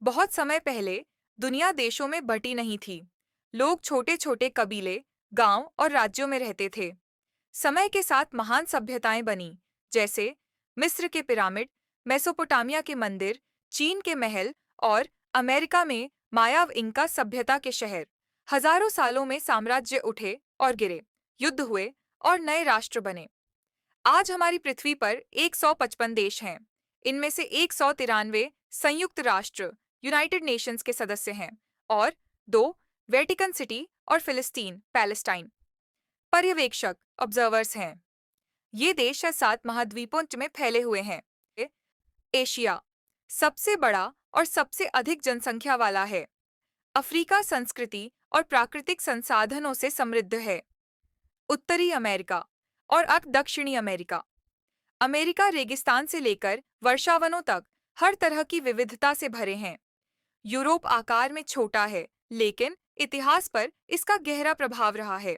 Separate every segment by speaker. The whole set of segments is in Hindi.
Speaker 1: बहुत समय पहले दुनिया देशों में बटी नहीं थी। लोग छोटे छोटे कबीले, गांव और राज्यों में रहते थे। समय के साथ महान सभ्यताएं बनी, जैसे मिस्र के पिरामिड, मेसोपोटामिया के मंदिर, चीन के महल और अमेरिका में मायाव इंका सभ्यता के शहर। हजारों सालों में साम्राज्य उठे और गिरे, युद्ध हुए और नए राष्ट्र बने। आज हमारी पृथ्वी पर 155 देश हैं। इनमें से 193 संयुक्त राष्ट्र यूनाइटेड नेशंस के सदस्य हैं और दो वेटिकन सिटी और फिलिस्तीन पैलेस्टाइन पर्यवेक्षक ऑब्जर्वर्स हैं। ये देश 7 महाद्वीपों में फैले हुए हैं। एशिया सबसे बड़ा और सबसे अधिक जनसंख्या वाला है। अफ्रीका संस्कृति और प्राकृतिक संसाधनों से समृद्ध है। उत्तरी अमेरिका और दक्षिणी अमेरिका। अमेरिका रेगिस्तान से लेकर वर्षावनों तक हर तरह की विविधता से भरे हैं। यूरोप आकार में छोटा है, लेकिन इतिहास पर इसका गहरा प्रभाव रहा है।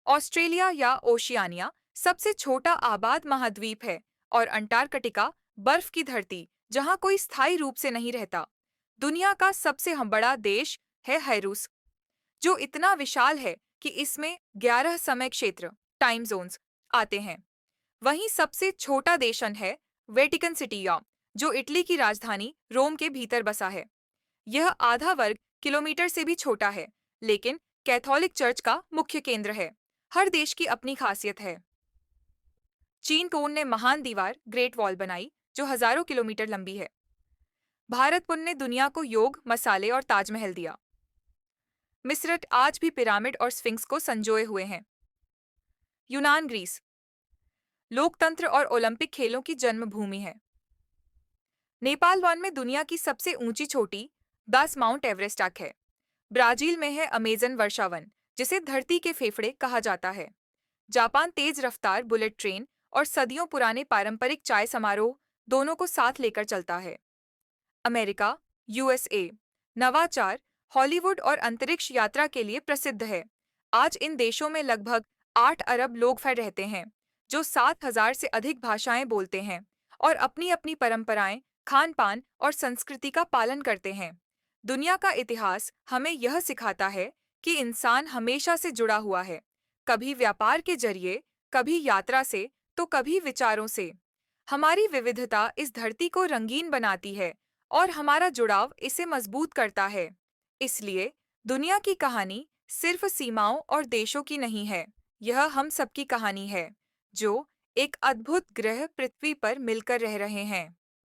Speaker 1: ऑस्ट्रेलिया या ओशियानिया सबसे छोटा आबाद महाद्वीप है और अंटार्कटिका बर्फ की धरती जहां कोई स्थायी रूप से नहीं रहता। दुनिया का सबसे बड़ा देश है हैरूस, जो इतना विशाल है कि इसमें 11 समय क्षेत्र टाइम जोन्स आते हैं। वहीं सबसे छोटा देशन है वेटिकन सिटी, जो इटली की राजधानी रोम के भीतर बसा है। यह आधा वर्ग किलोमीटर से भी छोटा है, लेकिन कैथोलिक चर्च का मुख्य केंद्र है। हर देश की अपनी खासियत है। चीन कौन ने महान दीवार ग्रेट वॉल बनाई, जो हजारों किलोमीटर लंबी है। भारतपुन ने दुनिया को योग, मसाले और ताजमहल दिया। मिस्र आज भी पिरामिड और स्फिंक्स को संजोए हुए हैं। यूनान ग्रीस लोकतंत्र और ओलंपिक खेलों की जन्मभूमि है। नेपाल वन में दुनिया की सबसे ऊंची चोटी 10 माउंट एवरेस्ट तक है। ब्राजील में है अमेजन वर्षावन, जिसे धरती के फेफड़े कहा जाता है। जापान तेज रफ्तार बुलेट ट्रेन और सदियों पुराने पारंपरिक चाय समारोह दोनों को साथ लेकर चलता है। अमेरिका यूएसए नवाचार, हॉलीवुड और अंतरिक्ष यात्रा के लिए प्रसिद्ध है। आज इन देशों में लगभग 8 अरब लोग रहते हैं, जो 7,000 से अधिक भाषाएं बोलते हैं और अपनी अपनी परंपराएं, खान पान और संस्कृति का पालन करते हैं। दुनिया का इतिहास हमें यह सिखाता है कि इंसान हमेशा से जुड़ा हुआ है, कभी व्यापार के जरिए, कभी यात्रा से, तो कभी विचारों से। हमारी विविधता इस धरती को रंगीन बनाती है और हमारा जुड़ाव इसे मजबूत करता है। इसलिए दुनिया की कहानी सिर्फ सीमाओं और देशों की नहीं है, यह हम सबकी कहानी है, जो एक अद्भुत ग्रह पृथ्वी पर मिलकर रह रहे हैं।